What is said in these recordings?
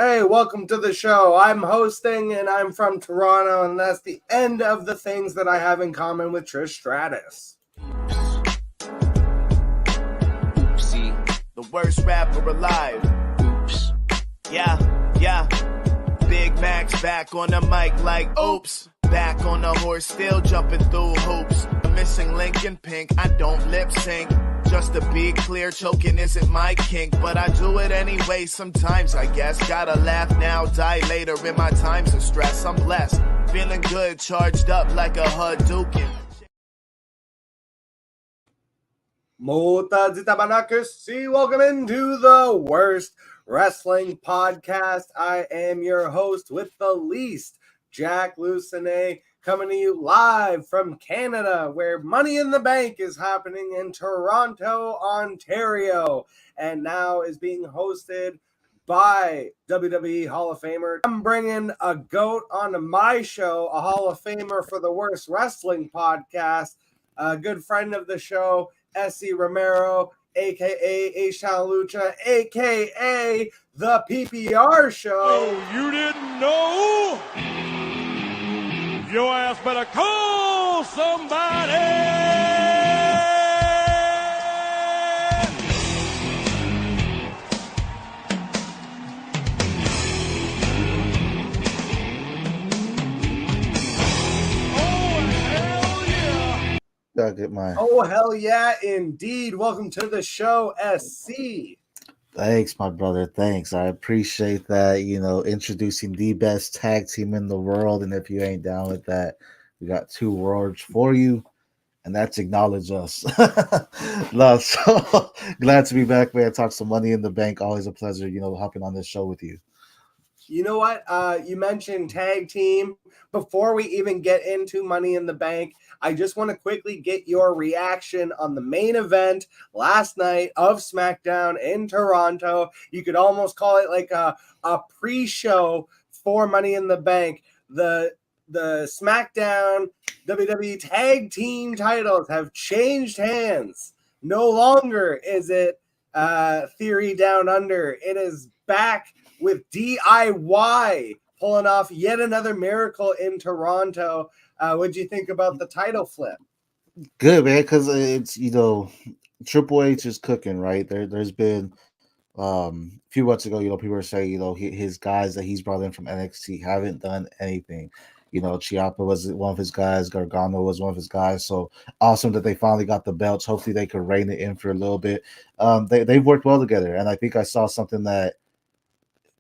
Hey, welcome to the show. I'm hosting and I'm from Toronto, and that's the end of the things that I have in common with Trish Stratus. Oopsie, the worst rapper alive. Oops. Yeah. Big Mac's back on the mic like oops. Back on the horse, still jumping through hoops. The missing link in pink, I don't lip sync. Just to be clear, choking isn't my kink, but I do it anyway sometimes, I guess. Gotta laugh now, die later in my times of stress. I'm blessed, feeling good, charged up like a Hadouken. Mota Zitabanakasi, welcome into the worst wrestling podcast. I am your host with the least, Jack Lucenay, coming to you live from Canada, where Money in the Bank is happening in Toronto, Ontario, and now is being hosted by WWE Hall of Famer. I'm bringing a GOAT onto my show, a Hall of Famer for the Worst Wrestling Podcast, a good friend of the show, SC Romero, a.k.a. Aishan Lucha, a.k.a. The PPR Show. Oh, you didn't know? Your ass better call somebody! Gotta get mine. Oh, hell yeah, indeed. Welcome to the show, SC. Thanks, my brother. Thanks. I appreciate that. Introducing the best tag team in the world. And if you ain't down with that, we got 2 words for you, and that's acknowledge us. No, so glad to be back, man. Talk some Money in the Bank. Always a pleasure, hopping on this show with you. You know what? You mentioned tag team. Before we even get into Money in the Bank, I just want to quickly get your reaction on the main event last night of SmackDown in Toronto. You could almost call it like a pre-show for Money in the Bank. The SmackDown WWE Tag Team titles have changed hands. No longer is it Theory Down Under. It is back with DIY pulling off yet another miracle in Toronto. What'd you think about the title flip? Good, man, because it's Triple H is cooking, right? There's been a few months ago, people were saying, his guys that he's brought in from NXT haven't done anything. Ciampa was one of his guys, Gargano was one of his guys. So awesome that they finally got the belts. Hopefully they could rein it in for a little bit. They've worked well together, and I think I saw something that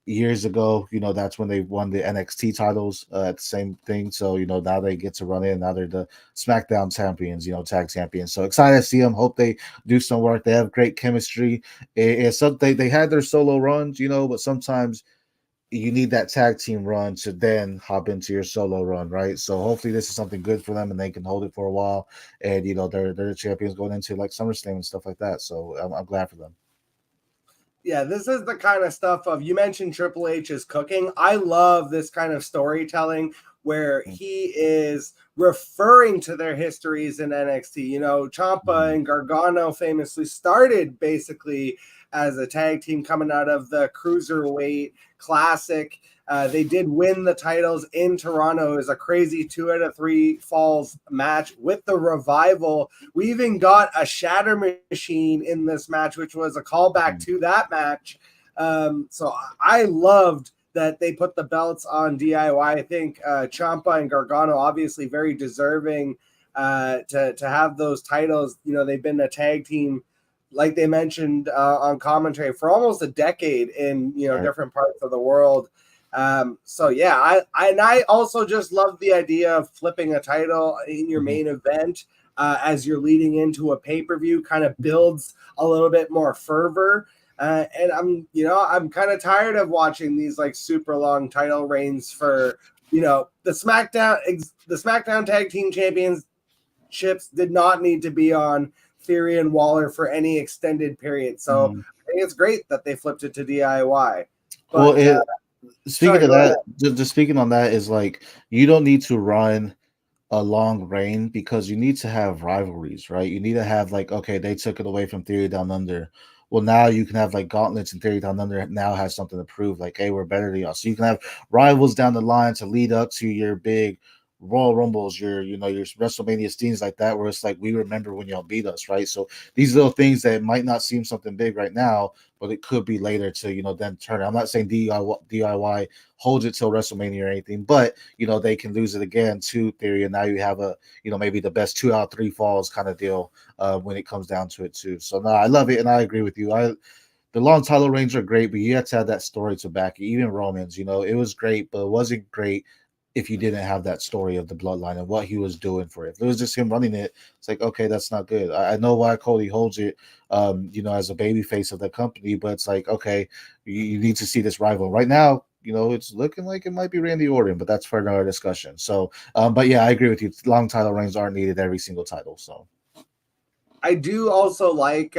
years ago, that's when they won the NXT titles, the same thing. So, now they get to run in. Now they're the SmackDown champions, tag champions. So excited to see them. Hope they do some work. They have great chemistry. It's something they had their solo runs, but sometimes you need that tag team run to then hop into your solo run, right? So hopefully this is something good for them and they can hold it for a while. And, they're the champions going into like SummerSlam and stuff like that. So I'm glad for them. Yeah, this is the kind of stuff of, you mentioned Triple H is cooking. I love this kind of storytelling where he is referring to their histories in NXT. Ciampa and Gargano famously started basically as a tag team coming out of the Cruiserweight Classic. They did win the titles in Toronto. It was a crazy 2 out of 3 falls match with the Revival. We even got a shatter machine in this match, which was a callback to that match. So I loved that they put the belts on DIY. I think Ciampa and Gargano obviously very deserving to have those titles. They've been a tag team, like they mentioned on commentary, for almost a decade in different parts of the world. So yeah, I also just love the idea of flipping a title in your main event as you're leading into a pay-per-view. Kind of builds a little bit more fervor. And I'm kind of tired of watching these like super long title reigns for the SmackDown Tag Team Championships did not need to be on Theory and Waller for any extended period. So I think it's great that they flipped it to DIY. But, speaking of that, just speaking on that is like, you don't need to run a long reign because you need to have rivalries, right? You need to have like, okay, they took it away from Theory Down Under. well, now you can have like gauntlets and Theory Down Under now has something to prove. Like, hey, we're better than y'all. So you can have rivals down the line to lead up to your big Royal Rumbles, your your WrestleMania things like that, where it's like we remember when y'all beat us, right? So these little things that might not seem something big right now, but it could be later to then turn. I'm not saying DIY holds it till WrestleMania or anything, but they can lose it again to Theory, and now you have a maybe the best 2 out of 3 falls kind of deal when it comes down to it too. So no, I love it, and I agree with you. The long title reigns are great, but you have to have that story to back it. Even Roman's, it was great, but it wasn't great if you didn't have that story of the bloodline and what he was doing for it. If it was just him running it, it's like, okay, that's not good. I know why Cody holds it, as a baby face of the company, but it's like, okay, you need to see this rival. Right now, it's looking like it might be Randy Orton, but that's for another discussion. So, but yeah, I agree with you. Long title reigns aren't needed every single title. So. I do also like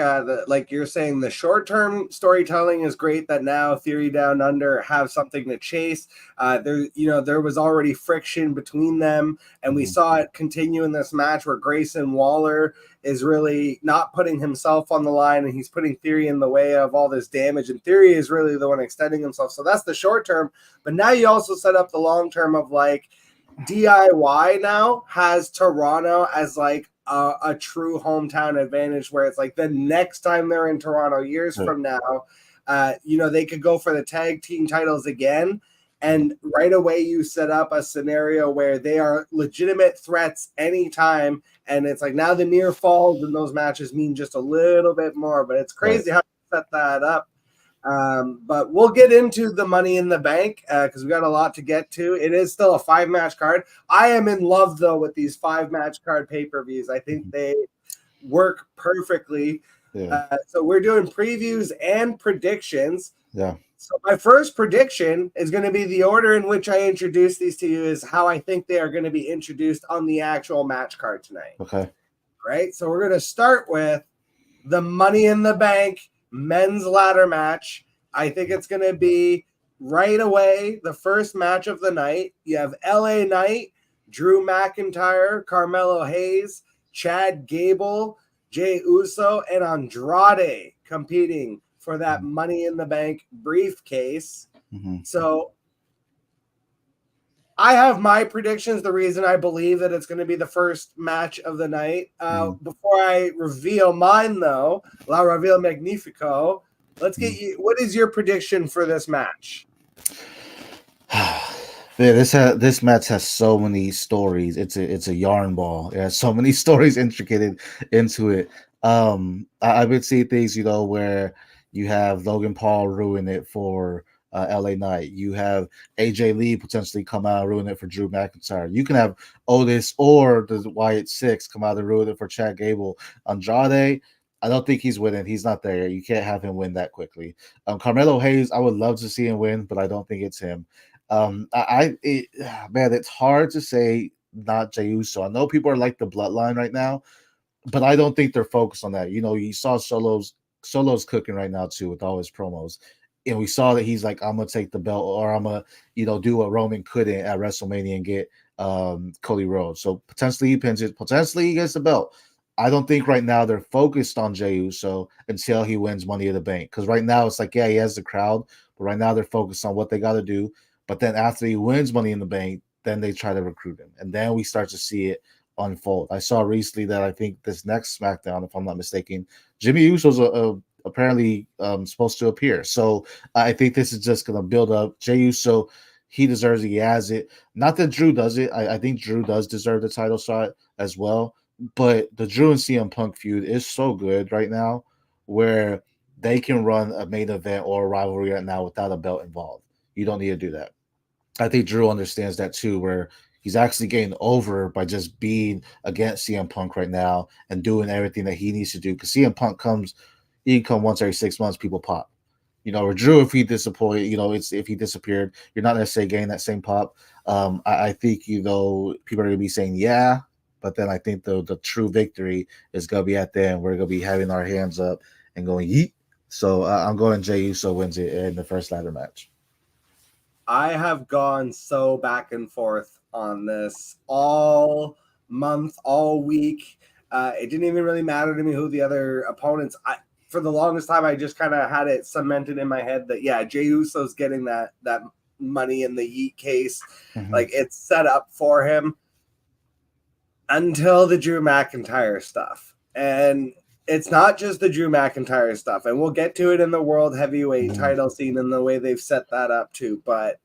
like you're saying, the short-term storytelling is great. That now Theory Down Under have something to chase. There was already friction between them, and we saw it continue in this match where Grayson Waller is really not putting himself on the line, and he's putting Theory in the way of all this damage. And Theory is really the one extending himself. So that's the short term. But now you also set up the long term of like DIY now has Toronto as like a true hometown advantage, where it's like the next time they're in Toronto years from now, they could go for the tag team titles again. And right away you set up a scenario where they are legitimate threats anytime. And it's like now the near falls in those matches mean just a little bit more, but it's crazy how you set that up. But we'll get into the Money in the Bank because we got a lot to get to. It is still a 5-match card. I am in love though with these 5-match card pay-per-views. I think they work perfectly. Yeah. So we're doing previews and predictions. Yeah. So my first prediction is going to be the order in which I introduce these to you is how I think they are going to be introduced on the actual match card tonight. Okay. Right. So we're going to start with the Money in the Bank men's ladder match. I think it's going to be right away the first match of the night. You have LA Knight, Drew McIntyre, Carmelo Hayes, Chad Gable, Jey Uso, and Andrade competing for that Money in the Bank briefcase. So I have my predictions. The reason I believe that it's going to be the first match of the night. Before I reveal mine, though, La Reveal Magnifico, let's get you. What is your prediction for this match? Yeah, this match has so many stories. It's a yarn ball. It has so many stories intricated into it. I've been seeing things, where you have Logan Paul ruin it for LA Knight. You have AJ Lee potentially come out and ruin it for Drew McIntyre. You can have Otis or the Wyatt Six come out and ruin it for Chad Gable. Andrade, I don't think he's winning. He's not there. You can't have him win that quickly. Carmelo Hayes, I would love to see him win, but I don't think it's him. Man, it's hard to say not Jey Uso. I know people are like the bloodline right now, but I don't think they're focused on that. You saw Solo's cooking right now too with all his promos. And we saw that he's like, I'm gonna take the belt, or I'm gonna, do what Roman couldn't at WrestleMania and get Cody Rhodes. So potentially he pins it, potentially he gets the belt. I don't think right now they're focused on Jey Uso until he wins Money in the Bank. Because right now it's like, yeah, he has the crowd, but right now they're focused on what they got to do. But then after he wins Money in the Bank, then they try to recruit him, and then we start to see it unfold. I saw recently that I think this next SmackDown, if I'm not mistaken, Jimmy Uso's apparently supposed to appear. So I think this is just going to build up. Jey Uso, he deserves it. He has it. Not that Drew does it. I think Drew does deserve the title shot as well. But the Drew and CM Punk feud is so good right now where they can run a main event or a rivalry right now without a belt involved. You don't need to do that. I think Drew understands that too, where he's actually getting over by just being against CM Punk right now and doing everything that he needs to do. Because CM Punk he can come once every 6 months, people pop. Or Drew, if he disappointed, if he disappeared, you're not necessarily getting that same pop. I think, people are going to be saying, yeah, but then I think the true victory is going to be at the end. We're going to be having our hands up and going, yeet. So I'm going Jey Uso wins it in the first ladder match. I have gone so back and forth on this all month, all week. It didn't even really matter to me who the other opponents. for the longest time, I just kind of had it cemented in my head that, yeah, Jey Uso's getting that money in the Yeet case. Mhm. Like, it's set up for him until the Drew McIntyre stuff. And it's not just the Drew McIntyre stuff. And we'll get to it in the World Heavyweight title scene and the way they've set that up too. But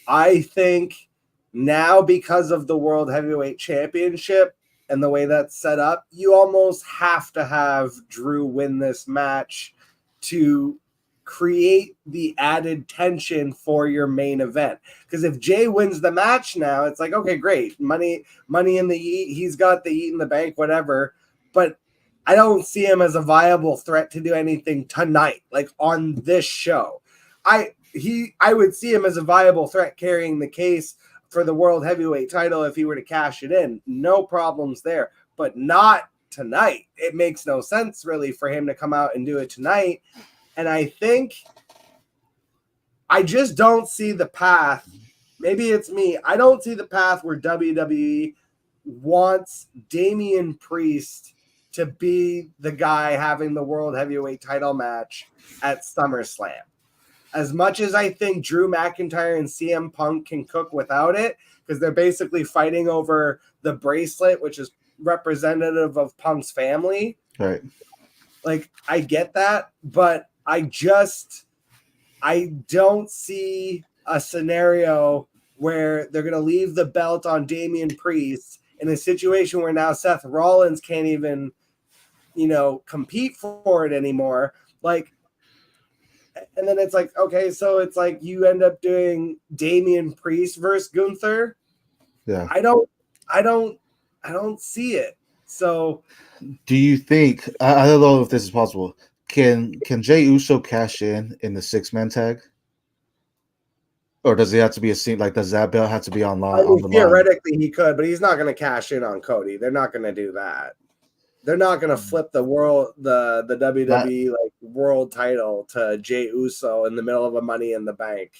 I think now, because of the World Heavyweight Championship and the way that's set up, you almost have to have Drew win this match to create the added tension for your main event. Because if Jay wins the match now, it's like, okay, great, money in the Yeet, he's got the Yeet in the bank, whatever. But I don't see him as a viable threat to do anything tonight, like on this show. I would see him as a viable threat carrying the case for the World Heavyweight title if he were to cash it in. No problems there, but not tonight. It makes no sense really for him to come out and do it tonight. And I think I just don't see the path. Maybe it's me. I don't see the path where WWE wants Damian Priest to be the guy having the World Heavyweight title match at SummerSlam. As much as I think Drew McIntyre and CM Punk can cook without it, because they're basically fighting over the bracelet, which is representative of Punk's family. Right. Like, I get that, but I don't see a scenario where they're going to leave the belt on Damian Priest in a situation where now Seth Rollins can't even, compete for it anymore. Like, and then it's like, okay, so it's like you end up doing Damian Priest versus Gunther. Yeah. I don't see it. So do you think, I don't know if this is possible, can Jey Uso cash in the 6-man tag? Or does it have to be a scene? Like, does that belt have to be online? Theoretically, he could, but he's not going to cash in on Cody. They're not going to do that. They're not going to flip the WWE like world title to Jey Uso in the middle of a Money in the Bank.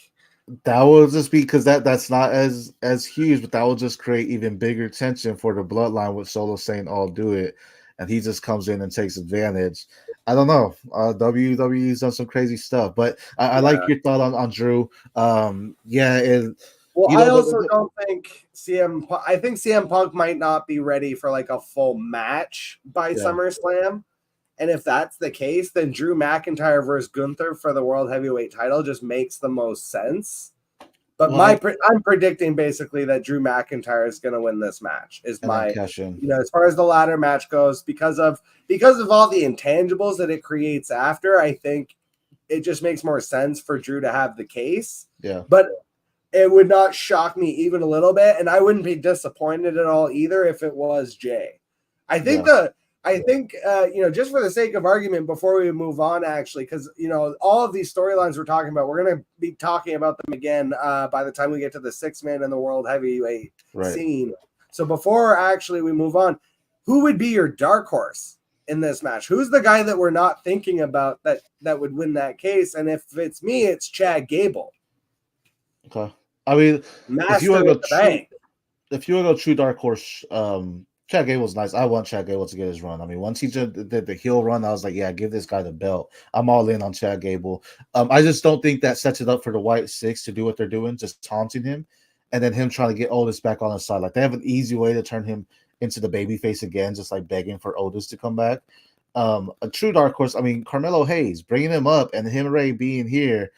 That will just be because that's not as huge, but that will just create even bigger tension for the bloodline with Solo saying, "I'll do it," and he just comes in and takes advantage. I don't know. WWE's done some crazy stuff, but I like your thought on Drew. I also don't think I think CM Punk might not be ready for like a full match by SummerSlam. And if that's the case, then Drew McIntyre versus Gunther for the World Heavyweight title just makes the most sense. But I'm predicting basically that Drew McIntyre is going to win this match. Is my as far as the ladder match goes, because of all the intangibles that it creates after, I think it just makes more sense for Drew to have the case. Yeah. But it would not shock me even a little bit, and I wouldn't be disappointed at all either if it was Jay. I think just for the sake of argument, before we move on, actually, because all of these storylines we're talking about, we're going to be talking about them again by the time we get to the 6-man and the World Heavyweight scene. So before actually we move on, who would be your dark horse in this match? Who's the guy that we're not thinking about that would win that case? And if it's me, it's Chad Gable. Okay. I mean, if you want to go true dark horse, Chad Gable's nice. I want Chad Gable to get his run. I mean, once he did the heel run, I was like, yeah, give this guy the belt. I'm all in on Chad Gable. I just don't think that sets it up for the White Six to do what they're doing, just taunting him, and then him trying to get Otis back on his side. Like, they have an easy way to turn him into the babyface again, just like begging for Otis to come back. A true dark horse, I mean, Carmelo Hayes, bringing him up, and him and Ray being here,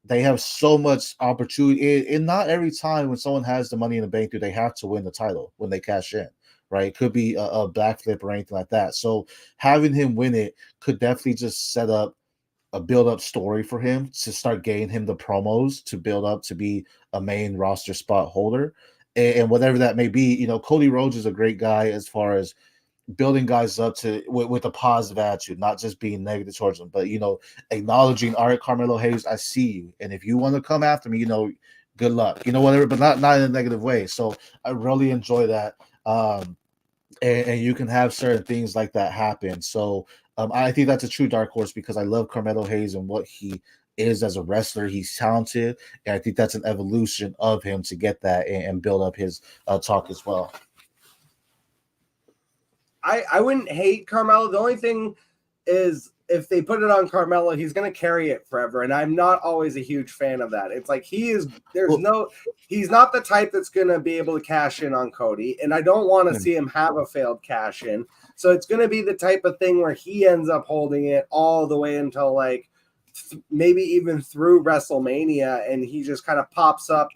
they have so much opportunity. And not every time when someone has the Money in the Bank do they have to win the title when they cash in, right? It could be a backflip or anything like that. So having him win it could definitely just set up a build-up story for him to start getting him the promos to build up to be a main roster spot holder. And whatever that may be, Cody Rhodes is a great guy as far as building guys up to with a positive attitude, not just being negative towards them, but acknowledging, all right, Carmelo Hayes, I see you, and if you want to come after me, good luck, whatever, but not in a negative way. So I really enjoy that, and you can have certain things like that happen. So I think that's a true dark horse because I love Carmelo Hayes and what he is as a wrestler. He's talented, and I think that's an evolution of him to get that and build up his talk as well. I wouldn't hate Carmelo. The only thing is if they put it on Carmelo, he's going to carry it forever. And I'm not always a huge fan of that. It's like he's not the type that's going to be able to cash in on Cody. And I don't want to see him have a failed cash in. So it's going to be the type of thing where he ends up holding it all the way until like maybe even through WrestleMania. And he just kind of pops up,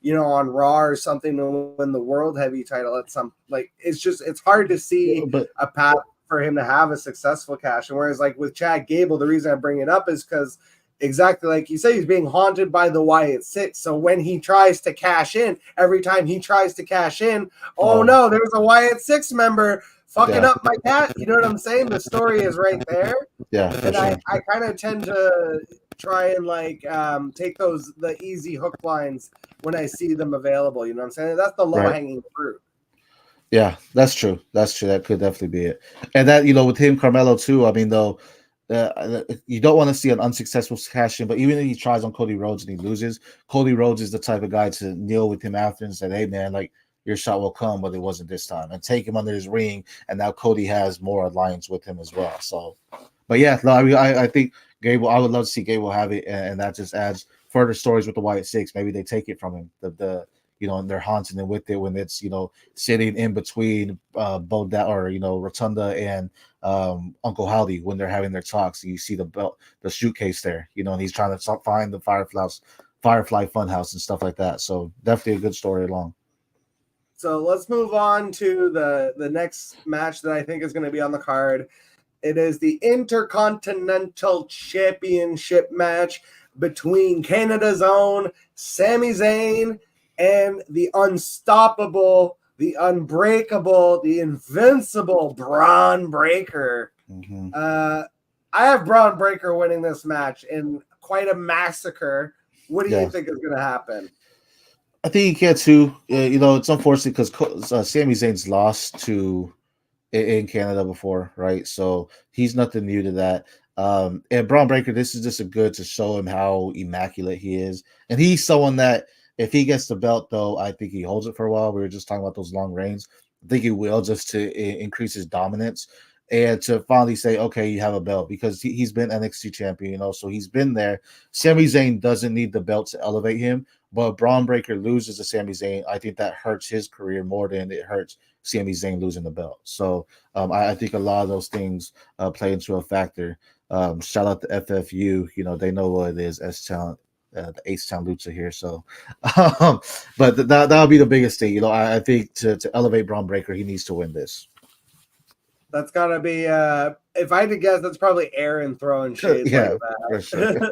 on Raw or something to win the World Heavy title at some, like, it's hard to see a path for him to have a successful cash. And whereas like with Chad Gable, the reason I bring it up is because exactly like you say, he's being haunted by the Wyatt Six. So when he tries to cash in, every time he tries to cash in, oh no, there's a Wyatt Six member fucking up my cash. You know what I'm saying? The story is right there. Yeah. And I kind of tend to try and like take the easy hook lines when I see them available. You know what I'm saying? That's the low hanging fruit. Yeah, that's true. That's true. That could definitely be it. And that, with him, Carmelo too. I mean, though, you don't want to see an unsuccessful cash in, but even if he tries on Cody Rhodes and he loses, Cody Rhodes is the type of guy to kneel with him after and say, "Hey, man, like your shot will come, but it wasn't this time," and take him under his ring. And now Cody has more alliance with him as well. So, but yeah, no, I think Gable. I would love to see Gable have it, and that just adds further stories with the Wyatt Six. Maybe they take it from him. And they're haunting him with it when it's, sitting in between Rotunda and Uncle Howdy when they're having their talks. You see the suitcase there, and he's trying to find the Firefly Funhouse and stuff like that. So definitely a good story along. So let's move on to the next match that I think is going to be on the card. It is the Intercontinental Championship match between Canada's own Sami Zayn and the unstoppable, the unbreakable, the invincible Braun Breaker. Mm-hmm. I have Braun Breaker winning this match in quite a massacre. What do you think is going to happen? I think he can too. It's unfortunate because Sami Zayn's lost in Canada before, right? So he's nothing new to that. And Braun Breaker, this is just good to show him how immaculate he is. And he's someone that, if he gets the belt, though, I think he holds it for a while. We were just talking about those long reigns. I think he will, just to increase his dominance and to finally say, okay, you have a belt, because he's been NXT champion, so he's been there. Sami Zayn doesn't need the belt to elevate him, but Braun Breaker loses to Sami Zayn. I think that hurts his career more than it hurts Sami Zayn losing the belt. So I think a lot of those things play into a factor. Shout out to FFU. They know what it is, S-Talent. The H-Town Lucha here, so but that'll be the biggest thing. I think to elevate Braun Breaker, he needs to win this. That's gotta be if I had to guess, that's probably Aaron throwing shades like that. For sure.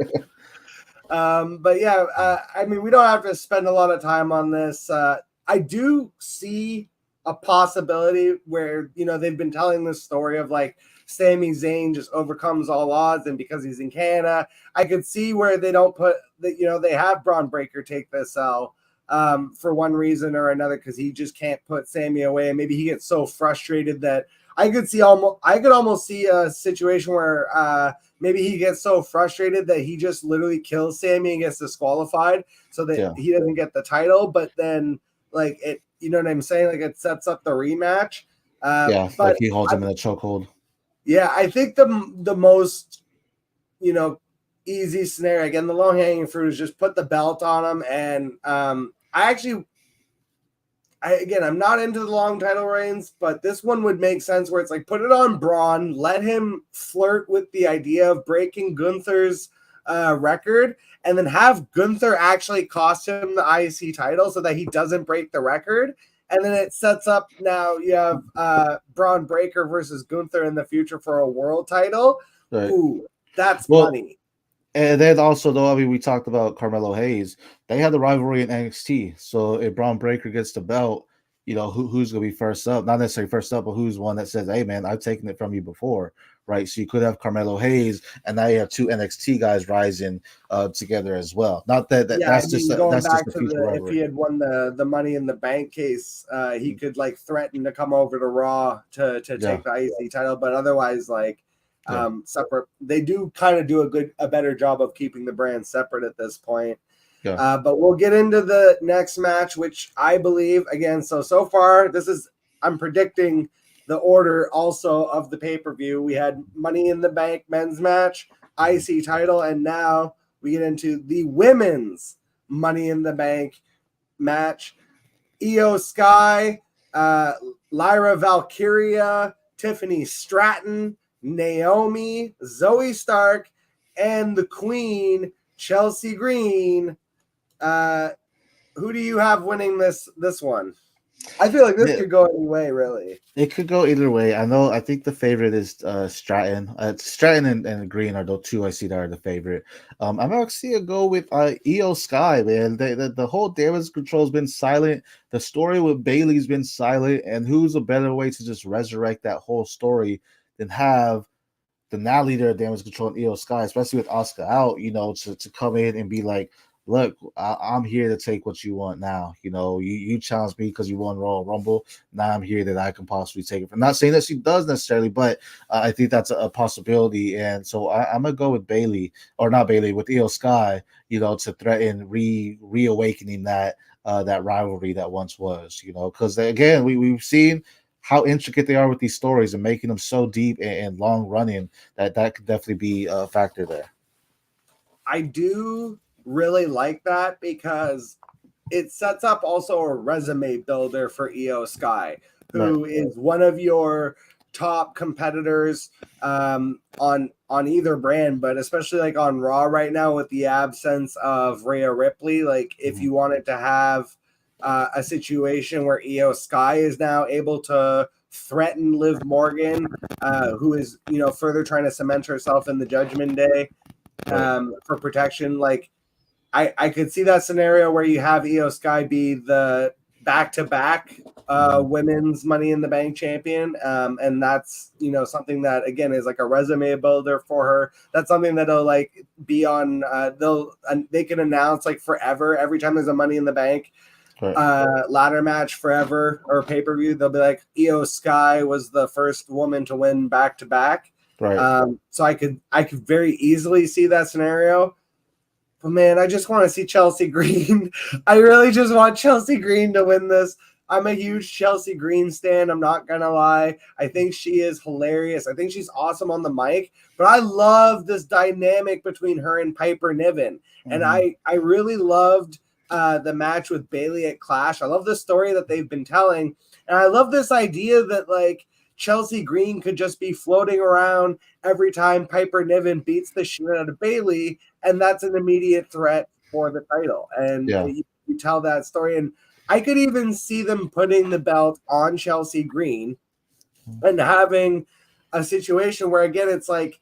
But yeah, I mean, we don't have to spend a lot of time on this. I do see a possibility where they've been telling this story of like Sami Zayn just overcomes all odds, and because he's in Canada, I could see where they don't put that. They have Braun Breaker take this L for one reason or another, because he just can't put Sami away, and maybe he gets so frustrated that I could almost see a situation where maybe he gets so frustrated that he just literally kills Sami and gets disqualified, so that he doesn't get the title. But then, like it, you know what I'm saying? Like it sets up the rematch. But like he holds him in a chokehold. Yeah, I think the most, easy scenario, again, the low hanging fruit, is just put the belt on him. And I'm not into the long title reigns, but this one would make sense where it's like, put it on Braun, let him flirt with the idea of breaking Gunther's record, and then have Gunther actually cost him the IC title so that he doesn't break the record. And then it sets up, now you have Braun Breaker versus Gunther in the future for a world title. Right. Ooh, that's money. And then also, though, I mean, we talked about Carmelo Hayes. They had the rivalry in NXT. So if Braun Breaker gets the belt, who's going to be first up? Not necessarily first up, but who's one that says, hey, man, I've taken it from you before, right? So you could have Carmelo Hayes, and now you have two NXT guys rising together as well. Not that that's just going that's back just to if he had won the Money in the Bank case, he could like threaten to come over to Raw to take the IC title, but otherwise, like separate. They do kind of do a better job of keeping the brand separate at this point. Yeah. But we'll get into the next match, which I believe, again, so far, I'm predicting the order also of the pay-per-view. We had Money in the Bank men's match, IC title, and now we get into the women's Money in the Bank match. Io Sky, Lyra Valkyria, Tiffany Stratton, Naomi, Zoe Stark, and the Queen, Chelsea Green. Who do you have winning this one? I feel like this could go any way, really. It could go either way. I think the favorite is Stratton. Stratton and Green are the two I see that are the favorite. I'm actually go with Io Sky, man. The whole damage control has been silent. The story with Bailey's been silent, and who's a better way to just resurrect that whole story than have the now leader of damage control in Io Sky, especially with Asuka out, to come in and be like, look, I'm here to take what you want now. You challenged me because you won Royal Rumble. Now I'm here that I can possibly take it. I'm not saying that she does necessarily, but I think that's a possibility. And so I'm going to go with Bailey, or not Bailey, with Io Sky, to threaten reawakening that rivalry that once was, because again, we've seen how intricate they are with these stories and making them so deep and long running that could definitely be a factor there. I do really like that because it sets up also a resume builder for Io Sky, who is one of your top competitors on either brand, but especially like on Raw right now with the absence of Rhea Ripley. Like if you wanted to have a situation where Io Sky is now able to threaten Liv Morgan, who is further trying to cement herself in the Judgment Day for protection, like I could see that scenario where you have Io Sky be the back-to-back women's Money in the Bank champion, and that's something that again is like a resume builder for her. That's something that'll like be on. They can announce like forever every time there's a Money in the Bank ladder match forever or pay-per-view. They'll be like Io Sky was the first woman to win back-to-back. Right. So I could very easily see that scenario. But man, I just want to see Chelsea Green. I really just want Chelsea Green to win this. I'm a huge Chelsea Green stan. I'm not going to lie. I think she is hilarious. I think she's awesome on the mic. But I love this dynamic between her and Piper Niven. And I really loved the match with Bailey at Clash. I love the story that they've been telling. And I love this idea that like Chelsea Green could just be floating around every time Piper Niven beats the shit out of Bailey, and that's an immediate threat for the title. And you tell that story, and I could even see them putting the belt on Chelsea Green and having a situation where, again, it's like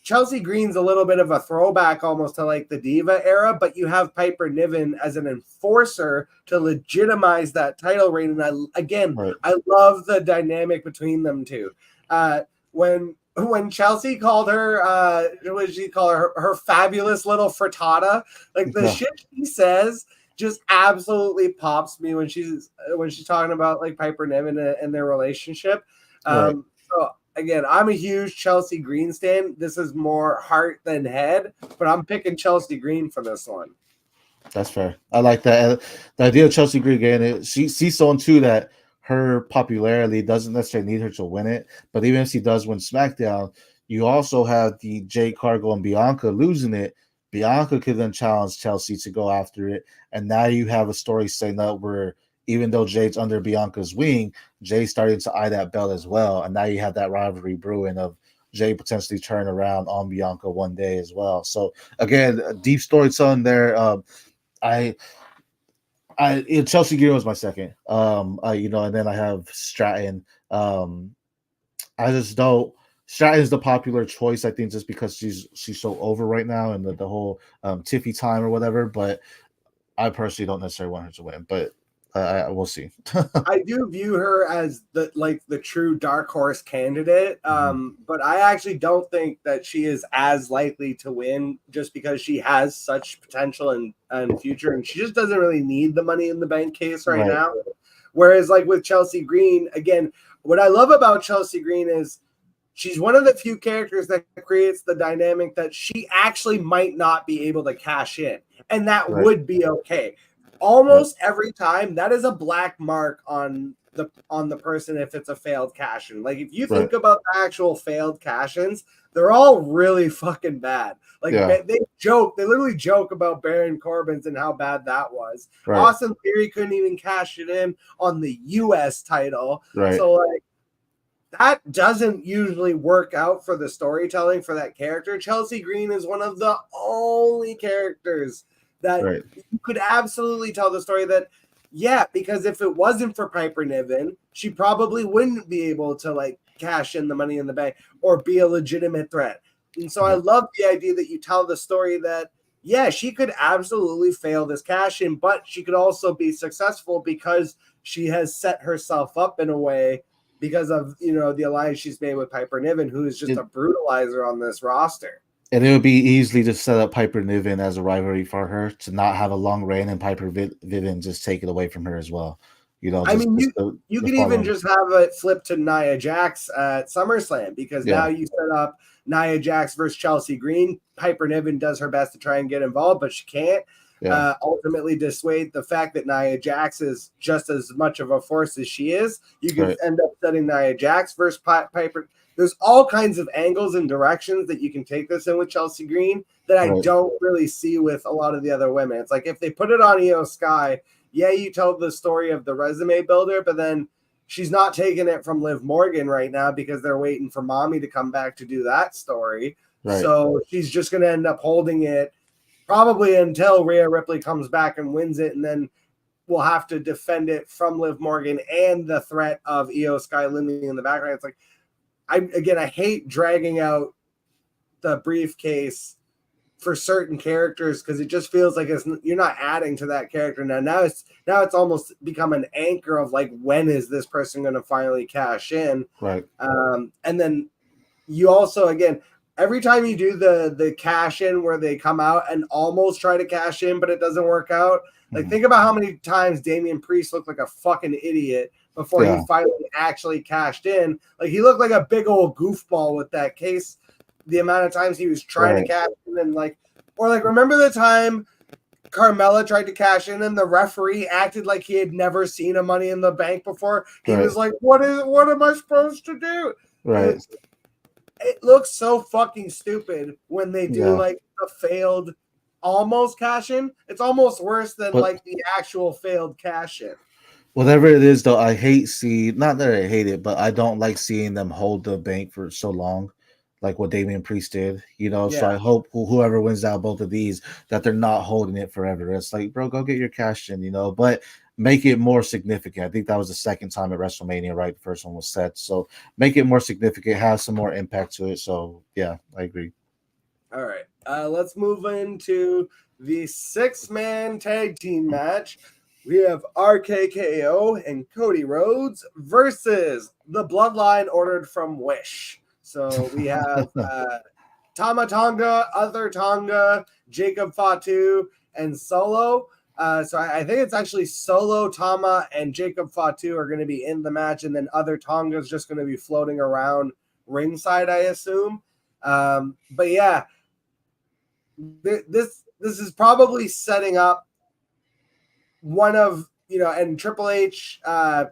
Chelsea Green's a little bit of a throwback almost to like the Diva era, but you have Piper Niven as an enforcer to legitimize that title reign. And I love the dynamic between them two. When Chelsea called her, what did she call her fabulous little frittata? Like the shit she says just absolutely pops me when she's talking about like Piper Niven and their relationship. So again, I'm a huge Chelsea Green stan. This is more heart than head, but I'm picking Chelsea Green for this one. That's fair. I like that. The idea of Chelsea Green again, she's someone too that her popularity doesn't necessarily need her to win it, but even if she does win SmackDown, you also have the Jade Cargill and Bianca losing it. Bianca could then challenge Chelsea to go after it, and now you have a story setting up where even though Jade's under Bianca's wing, Jade's starting to eye that belt as well. And now you have that rivalry brewing of Jade potentially turn around on Bianca one day as well. So again, a deep storytelling there. Chelsea Green was my second. And then I have Stratton. I just don't. Stratton is the popular choice, I think, just because she's so over right now and the whole Tiffy time or whatever. But I personally don't necessarily want her to win. But we'll see. I do view her as the true dark horse candidate, but I actually don't think that she is as likely to win just because she has such potential and future, and she just doesn't really need the Money in the Bank case right now. Whereas like with Chelsea Green, again, what I love about Chelsea Green is she's one of the few characters that creates the dynamic that she actually might not be able to cash in, and that would be okay. Almost every time, that is a black mark on on the person if it's a failed cash-in. Like if you Right. think about the actual failed cash-ins, they're all really fucking bad. Like Yeah. they literally joke about Baron Corbin's and how bad that was. Right. Austin Theory couldn't even cash it in on the US title. Right. So like that doesn't usually work out for the storytelling for that character. Chelsea Green is one of the only characters that Right. you could absolutely tell the story that, yeah, because if it wasn't for Piper Niven, she probably wouldn't be able to like cash in the Money in the Bank or be a legitimate threat. And so I love the idea that you tell the story that, yeah, she could absolutely fail this cash in, but she could also be successful because she has set herself up in a way because of, you know, the alliance she's made with Piper Niven, who is just a brutalizer on this roster. And it would be easily to set up Piper Niven as a rivalry for her to not have a long reign and Piper Niven just take it away from her as well. You know, I mean, you could even following. just have it flip to Nia Jax at SummerSlam because now you set up Nia Jax versus Chelsea Green. Piper Niven does her best to try and get involved, but she can't. Ultimately dissuade the fact that Nia Jax is just as much of a force as she is. You could end up setting Nia Jax versus Piper. There's all kinds of angles and directions that you can take this in with Chelsea Green that I don't really see with a lot of the other women. It's like if they put it on Io Sky, yeah, you tell the story of the resume builder, but then she's not taking it from Liv Morgan right now because they're waiting for Mommy to come back to do that story. Right. So she's just going to end up holding it probably until Rhea Ripley comes back and wins it, and then we'll have to defend it from Liv Morgan and the threat of Io Sky looming in the background. It's like, I hate dragging out the briefcase for certain characters because it just feels like you're not adding to that character now it's almost become an anchor of like, when is this person going to finally cash in, right? And then you also, again, every time you do the cash in where they come out and almost try to cash in but it doesn't work out, like think about how many times Damian Priest looked like a fucking idiot before he finally actually cashed in. Like he looked like a big old goofball with that case. The amount of times he was trying to cash in and remember the time Carmella tried to cash in and the referee acted like he had never seen a Money in the Bank before. He was like, what am I supposed to do? Right. It looks so fucking stupid when they do like a failed almost cash in. It's almost worse than like the actual failed cash in. Whatever it is, though, I hate not that I hate it, but I don't like seeing them hold the bank for so long, like what Damian Priest did, you know. So I hope whoever wins out both of these, that they're not holding it forever. It's like, bro, go get your cash in, you know, but make it more significant. I think that was the second time at WrestleMania, right? The first one was set. So make it more significant, have some more impact to it. So yeah, I agree. All right. Let's move into the 6-man tag team match. We have RKKO and Cody Rhodes versus the Bloodline ordered from Wish. So we have Tama Tonga, Other Tonga, Jacob Fatu, and Solo. So I think it's actually Solo, Tama, and Jacob Fatu are going to be in the match, and then Other Tonga is just going to be floating around ringside, I assume. But yeah, this is probably setting up one of, you know, and Triple H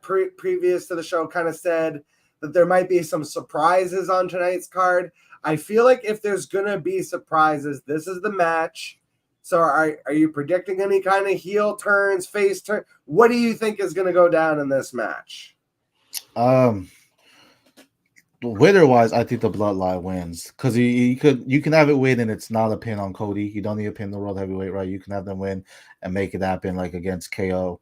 previous to the show kind of said that there might be some surprises on tonight's card. I feel like if there's going to be surprises, this is the match. So are you predicting any kind of heel turns, face turn? What do you think is going to go down in this match? Winner-wise, I think the Bloodline wins because you can have it win and it's not a pin on Cody. You don't need a pin the World Heavyweight, right? You can have them win and make it happen like against KO.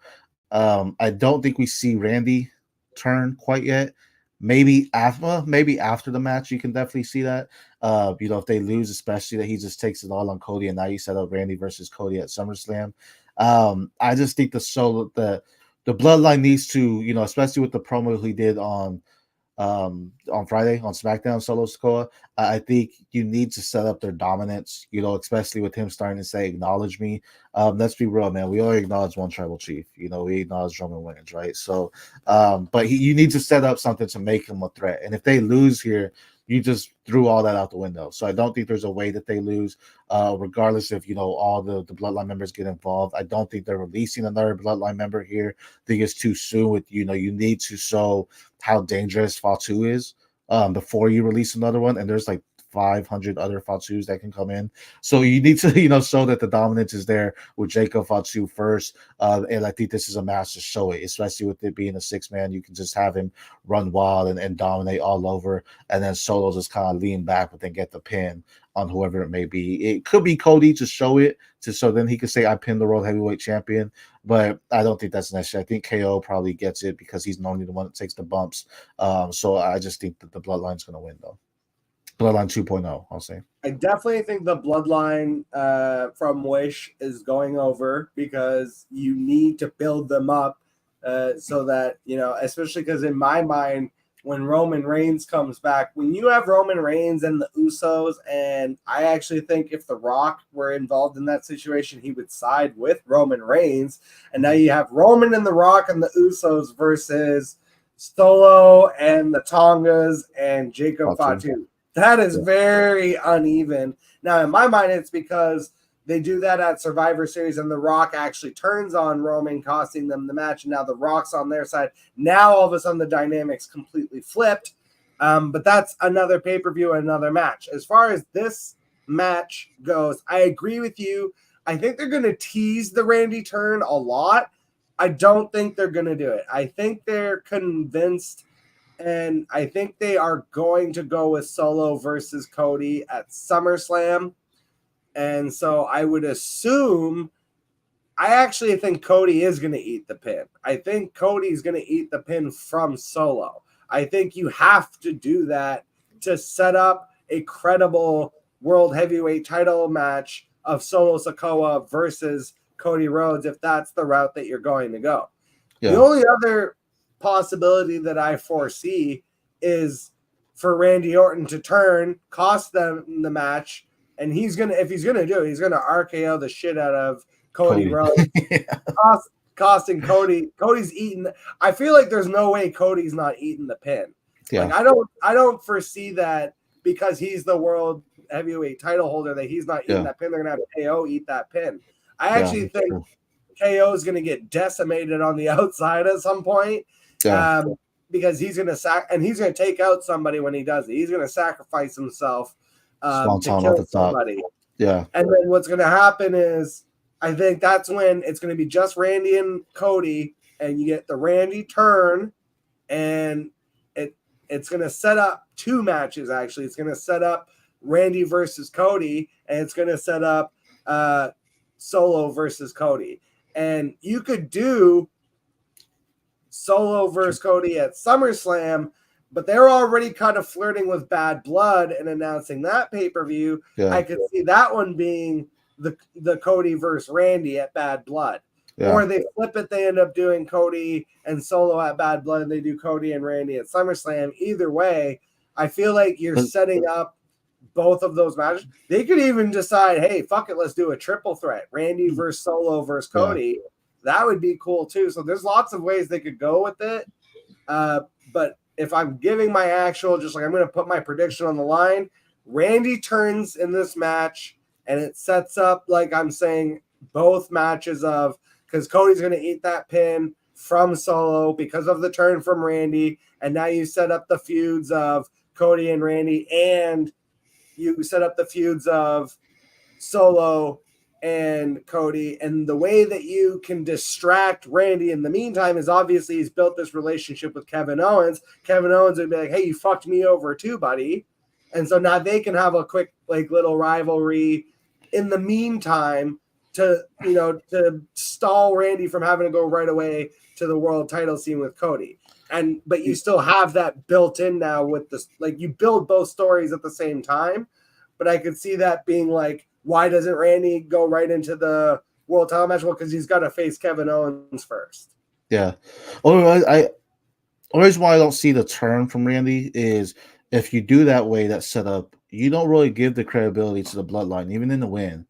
I don't think we see Randy turn quite yet. Maybe after the match, you can definitely see that. You know, if they lose, especially that he just takes it all on Cody, and now you set up Randy versus Cody at SummerSlam. I just think the Bloodline needs to, you know, especially with the promo he did on Friday on SmackDown, Solo Sikoa, I think you need to set up their dominance, you know, especially with him starting to say, acknowledge me. Let's be real, man. We only acknowledge one tribal chief, you know, we acknowledge Roman Reigns, right? So, but you need to set up something to make him a threat. And if they lose here, you just threw all that out the window. So I don't think there's a way that they lose, regardless if all the bloodline members get involved. I don't think they're releasing another bloodline member here. I think it's too soon. With you need to show how dangerous Fatu is before you release another one, and there's like 500 other Fatus that can come in. So you need to, show that the dominance is there with Jacob Fatu first. And I think this is a match to show it, especially with it being a 6-man. You can just have him run wild and dominate all over. And then Solo just kind of lean back, but then get the pin on whoever it may be. It could be Cody to show it, so then he could say, I pinned the World Heavyweight Champion. But I don't think that's necessary. I think KO probably gets it because he's normally the one that takes the bumps. So I just think that the Bloodline's going to win, though. Bloodline 2.0, I'll say. I definitely think the Bloodline from Wish is going over because you need to build them up so that, especially because in my mind, when Roman Reigns comes back, when you have Roman Reigns and the Usos, and I actually think if The Rock were involved in that situation, he would side with Roman Reigns. And now you have Roman and The Rock and the Usos versus Solo and the Tongas and Jacob Fatu. That is very uneven. Now, in my mind, it's because they do that at Survivor Series and The Rock actually turns on Roman, costing them the match. And now The Rock's on their side. Now, all of a sudden, the dynamics completely flipped. But that's another pay-per-view, another match. As far as this match goes, I agree with you. I think they're going to tease the Randy turn a lot. I don't think they're going to do it. I think they're convinced. And I think they are going to go with Solo versus Cody at SummerSlam. And so I would assume, I actually think Cody is going to eat the pin. I think Cody's going to eat the pin from Solo. I think you have to do that to set up a credible World Heavyweight title match of Solo Sikoa versus Cody Rhodes if that's the route that you're going to go. Yeah. The only other possibility that I foresee is for Randy Orton to turn, cost them the match, and if he's gonna do it, he's gonna RKO the shit out of Cody Rhodes, costing Cody. Cody's eating. I feel like there's no way Cody's not eating the pin. Yeah. Like I don't foresee that because he's the World Heavyweight title holder that he's not eating that pin. They're gonna have KO eat that pin. I actually think KO is gonna get decimated on the outside at some point. Yeah. Because he's going to take out somebody when he does it. He's going to sacrifice himself to kill somebody. Yeah. And then what's going to happen is I think that's when it's going to be just Randy and Cody, and you get the Randy turn, and it's going to set up 2 matches, actually. It's going to set up Randy versus Cody, and it's going to set up Solo versus Cody. And you could do Solo versus Cody at SummerSlam, but they're already kind of flirting with Bad Blood and announcing that pay-per-view. Yeah. I could see that one being the Cody versus Randy at Bad Blood. Yeah. Or they flip it, they end up doing Cody and Solo at Bad Blood, and they do Cody and Randy at SummerSlam. Either way, I feel like you're setting up both of those matches. They could even decide, hey, fuck it, let's do a triple threat. Randy versus Solo versus Cody. Yeah. That would be cool too. So there's lots of ways they could go with it. But if I'm giving my actual, just like I'm going to put my prediction on the line, Randy turns in this match, and it sets up, like I'm saying, both matches of, because Cody's going to eat that pin from Solo because of the turn from Randy. And now you set up the feuds of Cody and Randy, and you set up the feuds of Solo and Cody, and the way that you can distract Randy in the meantime is obviously he's built this relationship with Kevin Owens. Kevin Owens would be like, hey, you fucked me over too, buddy. And so now they can have a quick little rivalry in the meantime to stall Randy from having to go right away to the world title scene with Cody. But you still have that built in now with this, you build both stories at the same time. But I could see that being like, why doesn't Randy go right into the world title match? Well, because he's got to face Kevin Owens first. Yeah. The reason why I don't see the turn from Randy is if you do that way, that setup, you don't really give the credibility to the Bloodline, even in the win.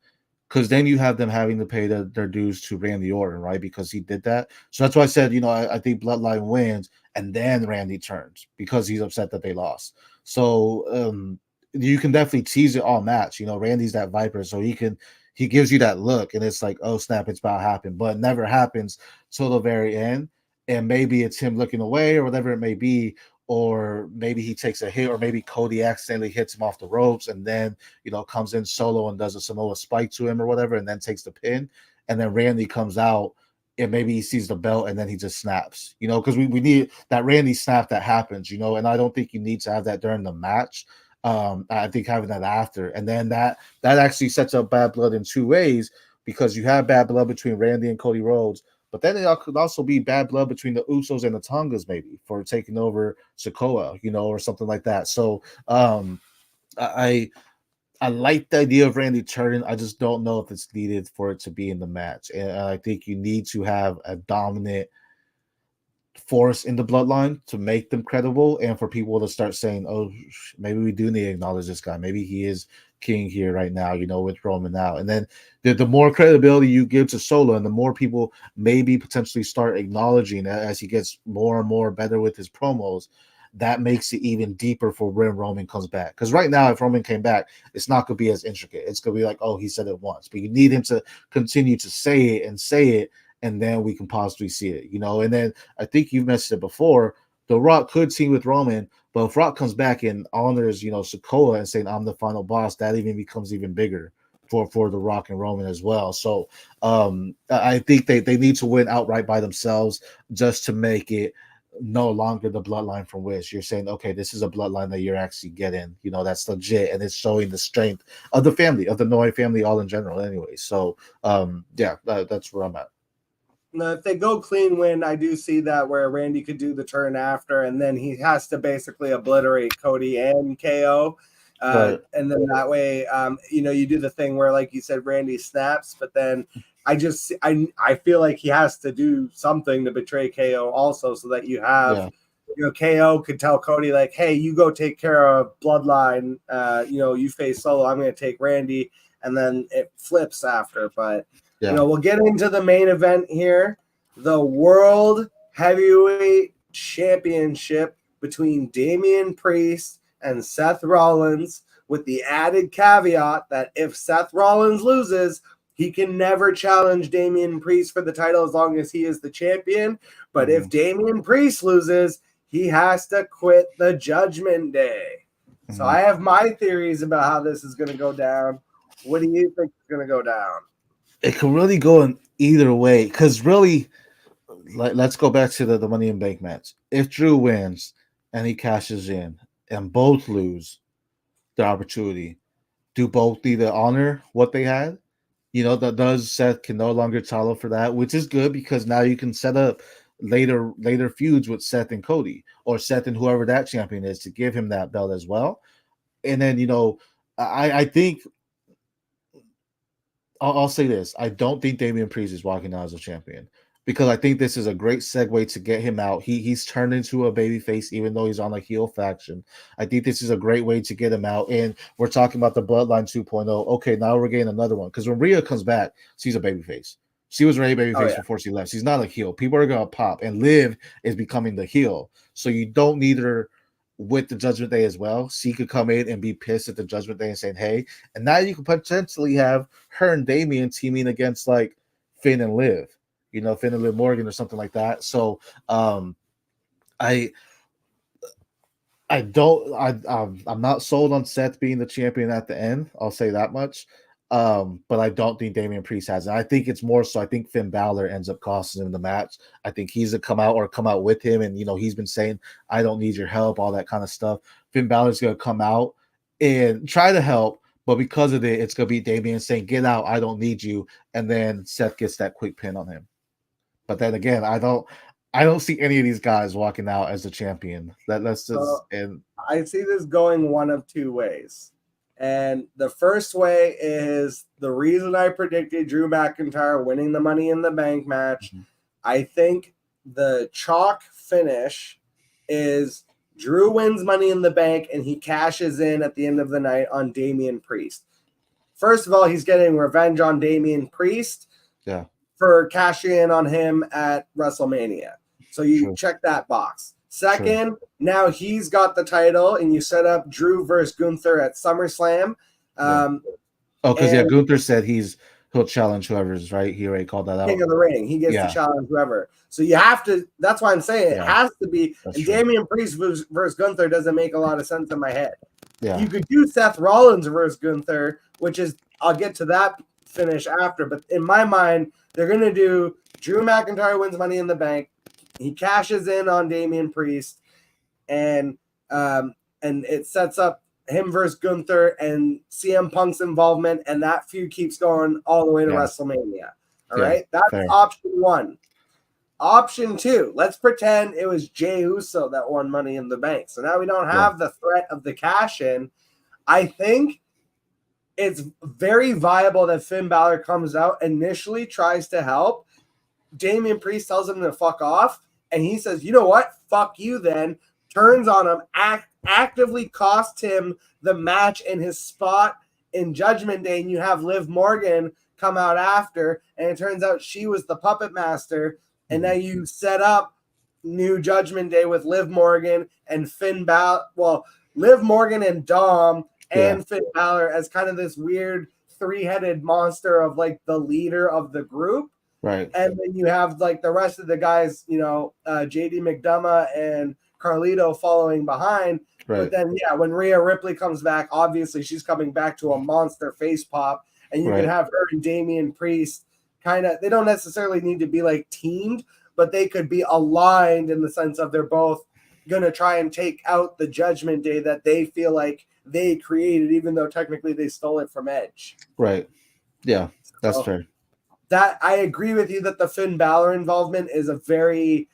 Because then you have them having to pay their dues to Randy Orton, right? Because he did that. So that's why I said, I think Bloodline wins, and then Randy turns because he's upset that they lost. So you can definitely tease it all match. Randy's that Viper, so he gives you that look, and it's like, oh snap, it's about to happen, but it never happens till the very end. And maybe it's him looking away or whatever it may be, or maybe he takes a hit, or maybe Cody accidentally hits him off the ropes and then comes in solo and does a Samoa spike to him or whatever, and then takes the pin, and then Randy comes out and maybe he sees the belt and then he just snaps, because we need that Randy snap that happens, and I don't think you need to have that during the match. I think having that after, and then that actually sets up bad blood in two ways, because you have bad blood between Randy and Cody Rhodes, but then it could also be bad blood between the Usos and the Tongas, maybe for taking over Sokoa, or something like that. So I like the idea of Randy turning. I just don't know if it's needed for it to be in the match, and I think you need to have a dominant force in the bloodline to make them credible, and for people to start saying, oh, maybe we do need to acknowledge this guy, maybe he is king here right now, with Roman now. And then the more credibility you give to Solo, and the more people maybe potentially start acknowledging as he gets more and more better with his promos, that makes it even deeper for when Roman comes back. Because right now, if Roman came back, it's not going to be as intricate. It's going to be like, oh, he said it once, but you need him to continue to say it, and then we can possibly see it, And then I think you've mentioned it before, The Rock could team with Roman, but if Rock comes back and honors, Sokoa and saying, I'm the final boss, that even becomes even bigger for The Rock and Roman as well. So I think they need to win outright by themselves, just to make it no longer the bloodline from which you're saying, okay, this is a bloodline that you're actually getting, that's legit, and it's showing the strength of the family, of the Noy family all in general anyway. So that's where I'm at. Now, if they go clean win, I do see that where Randy could do the turn after, and then he has to basically obliterate Cody and KO. Right. And then that way, you do the thing where, like you said, Randy snaps, but then I feel like he has to do something to betray KO also, so that you have, KO could tell Cody, like, hey, you go take care of Bloodline, you face Solo, I'm going to take Randy, and then it flips after. But we'll get into the main event here. The World Heavyweight Championship between Damian Priest and Seth Rollins, with the added caveat that if Seth Rollins loses, he can never challenge Damian Priest for the title as long as he is the champion. But if Damian Priest loses, he has to quit the Judgment Day. So I have my theories about how this is going to go down. What do you think is going to go down? It can really go in either way, because really, let's go back to the Money in Bank match. If Drew wins and he cashes in and both lose the opportunity, do both need to honor what they had? That does Seth can no longer tell for that, which is good, because now you can set up later feuds with Seth and Cody, or Seth and whoever that champion is, to give him that belt as well. And then I think I'll say this: I don't think Damian Priest is walking out as a champion, because I think this is a great segue to get him out. He's turned into a babyface, even though he's on a heel faction. I think this is a great way to get him out. And we're talking about the Bloodline 2.0. Okay, now we're getting another one, because when Rhea comes back, she's a babyface. She was already babyface before she left. She's not a heel. People are gonna pop, and Liv is becoming the heel. So you don't need her with the Judgment Day as well. She could come in and be pissed at the Judgment Day and saying, hey, and now you could potentially have her and Damian teaming against like Finn and Liv, Finn and Liv Morgan or something like that. So I'm not sold on Seth being the champion at the end. I'll say that much. But I don't think Damian Priest has it. I think it's more so I think Finn Balor ends up costing him the match. I think he's to come out with him, and he's been saying, I don't need your help, all that kind of stuff. Finn Balor's gonna come out and try to help, but because of it, it's gonna be Damian saying, get out, I don't need you, and then Seth gets that quick pin on him. But then again, I don't see any of these guys walking out as the champion. I see this going one of two ways. And the first way is the reason I predicted Drew McIntyre winning the Money in the Bank match. Mm-hmm. I think the chalk finish is Drew wins Money in the Bank and he cashes in at the end of the night on Damian Priest. First of all, he's getting revenge on Damian Priest for cashing in on him at WrestleMania. So you check that box. Second, now he's got the title, and you set up Drew versus Gunther at SummerSlam. Because Gunther said he'll challenge whoever's right. He already called that out. King of the Ring. He gets to challenge whoever. So you have to. That's why I'm saying it has to be. That's and true. Damian Priest versus Gunther doesn't make a lot of sense in my head. Yeah. You could do Seth Rollins versus Gunther, which is I'll get to that finish after. But in my mind, they're gonna do Drew McIntyre wins Money in the Bank. He cashes in on Damian Priest, and it sets up him versus Gunther and CM Punk's involvement, and that feud keeps going all the way to WrestleMania. All right, that's option one. Option two, let's pretend it was Jey Uso that won Money in the Bank. So now we don't have the threat of the cash in. I think it's very viable that Finn Balor comes out, initially tries to help. Damian Priest tells him to fuck off, and he says, you know what? Fuck you then. Turns on him, actively costs him the match in his spot in Judgment Day, and you have Liv Morgan come out after, and it turns out she was the puppet master, and now you set up new Judgment Day with Liv Morgan and Finn Balor. Well, Liv Morgan and Dom and Finn Balor as kind of this weird three-headed monster of like the leader of the group. Right. And then you have like the rest of the guys, JD McDonough and Carlito following behind. Right. But then, when Rhea Ripley comes back, obviously she's coming back to a monster face pop. And you can have her and Damian Priest they don't necessarily need to be like teamed, but they could be aligned in the sense of they're both going to try and take out the Judgment Day that they feel like they created, even though technically they stole it from Edge. Right. Yeah, that's fair. That I agree with you that the Finn Balor involvement is a very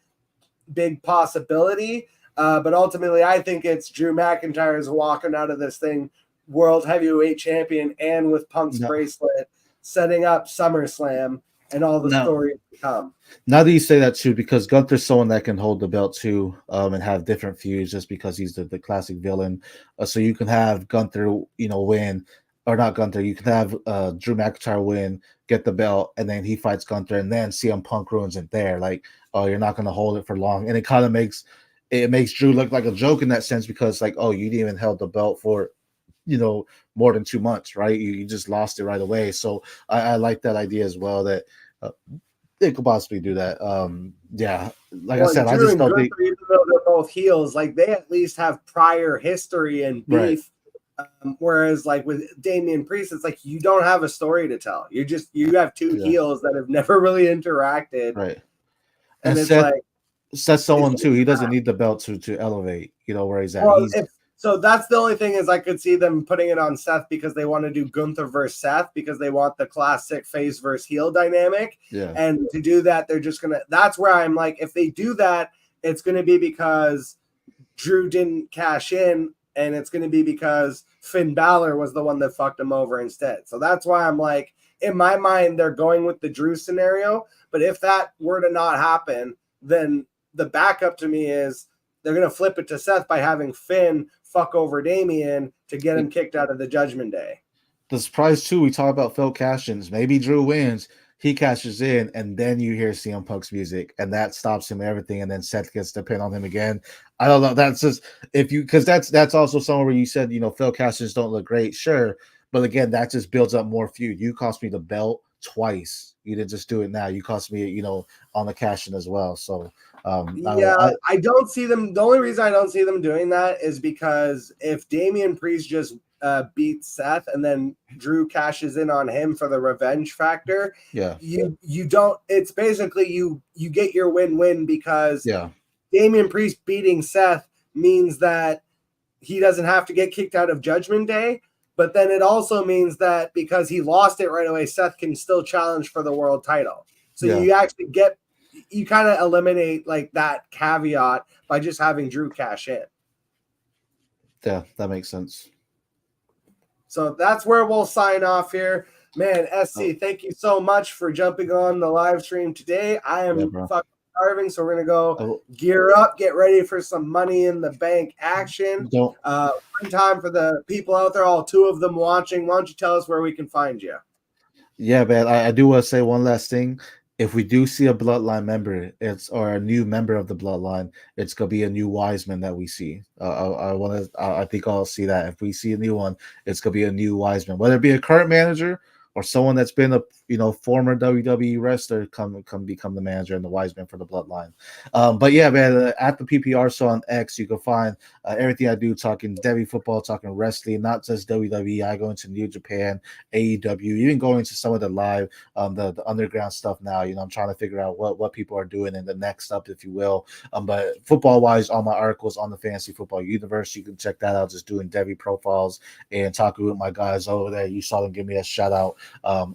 big possibility. But ultimately, I think it's Drew McIntyre is walking out of this thing world heavyweight champion and with Punk's bracelet, setting up SummerSlam and all the stories to come. Now that you say that too, because Gunther's someone that can hold the belt too, and have different feuds just because he's the classic villain. So you can have Gunther, win, or not Gunther. You can have Drew McIntyre win, get the belt, and then he fights Gunther, and then CM Punk ruins it there. Like, oh, you're not going to hold it for long, and it kind of makes Drew look like a joke in that sense because, like, oh, you didn't even held the belt for, more than 2 months, right? You just lost it right away. So I like that idea as well that they could possibly do that. Like I said, I just don't think, even though they're both heels, like they at least have prior history and beef. Right. Whereas like with Damian Priest, it's like you don't have a story to tell. You have two heels that have never really interacted. Right. And it's like Seth's someone too. He doesn't need the belt to elevate, where he's at. So that's the only thing is I could see them putting it on Seth because they want to do Gunther versus Seth because they want the classic face versus heel dynamic. Yeah. And to do that, they're just that's where I'm like, if they do that, it's going to be because Drew didn't cash in, and it's going to be because Finn Balor was the one that fucked him over instead. So that's why I'm like, in my mind, they're going with the Drew scenario. But if that were to not happen, then the backup to me is they're going to flip it to Seth by having Finn fuck over Damian to get him kicked out of the Judgment Day. The surprise too, we talk about Phil cash-ins. Maybe Drew wins, he cashes in, and then you hear CM Punk's music, and that stops him everything, and then Seth gets to pin on him again. I don't know. That's just because that's also somewhere where you said Phil cash-ins don't look great, sure, but again, that just builds up more feud. You cost me the belt twice. You didn't just do it now. You cost me, on the cash-in as well. So. I don't see them. The only reason I don't see them doing that is because if Damian Priest just beats Seth and then Drew cashes in on him for the revenge factor, you don't. It's basically you get your win-win because Damian Priest beating Seth means that he doesn't have to get kicked out of Judgment Day, but then it also means that because he lost it right away, Seth can still challenge for the world title. So you actually you kind of eliminate like that caveat by just having Drew cash in. Yeah, that makes sense. So that's where we'll sign off here. Man, SC, thank you so much for jumping on the live stream today. I am fucking starving, so we're going to go gear up, get ready for some Money in the Bank action. One time for the people out there, all two of them watching. Why don't you tell us where we can find you? Yeah, man, I do want to say one last thing. if we do see a bloodline member, or a new member of the bloodline, it's gonna be a new Wiseman that we see. I think I'll see that. If we see a new one, it's gonna be a new Wiseman, whether it be a current manager or someone that's been a former WWE wrestler come become the manager and the Wiseman for the bloodline. But yeah, man, at the PPR show on X, you can find everything I do, talking Debbie football, talking wrestling, not just WWE. I go into New Japan, AEW, even going into some of the live, the underground stuff now. I'm trying to figure out what people are doing in the next up, if you will. But football wise, all my articles on the Fantasy Football Universe, you can check that out. Just doing Debbie profiles and talking with my guys over there. You saw them give me a shout out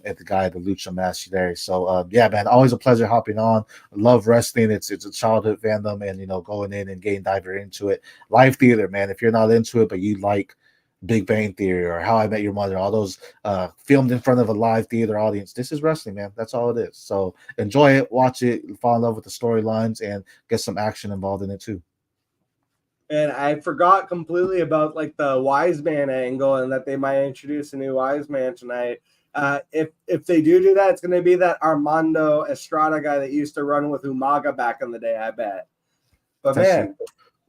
at the guy, the Lucha Master there. So yeah, man, always a pleasure hopping on. I love wrestling. It's a childhood fandom, and going in and getting diver into it. Live theater, man. If you're not into it, but you like Big Bang Theory or How I Met Your Mother, all those filmed in front of a live theater audience, this is wrestling, man. That's all it is. So enjoy it, watch it, fall in love with the storylines, and get some action involved in it too. And I forgot completely about like the Wiseman angle, and that they might introduce a new Wiseman tonight. If they do that, it's going to be that Armando Estrada guy that used to run with Umaga back in the day, I bet. But man,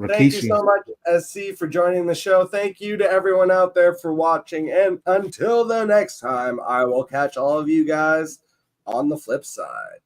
thank you so much, SC, for joining the show. Thank you to everyone out there for watching. And until the next time, I will catch all of you guys on the flip side.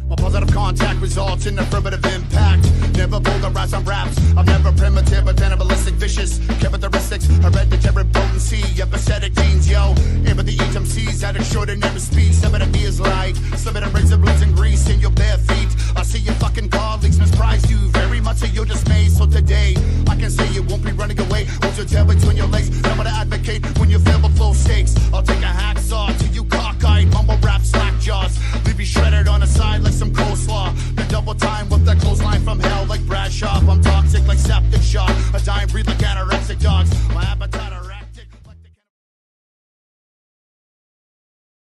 My positive contact results in affirmative impact. Never polarize on raps. I'm never primitive, but cannibalistic, vicious characteristics, hereditary potency, empathetic genes, yo. Empathy, HMCs at extraordinary speed. Some of me is like some of the razor blades and grease in your bare feet. I see your fucking colleagues misprize you very much to your dismay. So today, I can say you won't be running away. Hold your tail between your legs. I'm gonna advocate when you fail below stakes. I'll take a hacksaw to you cockeyed, mumble rap, slack jaws. Leave you shredded on the side like some coleslaw. The double time with that clothesline from hell like Bradshaw. I'm toxic like septic shock.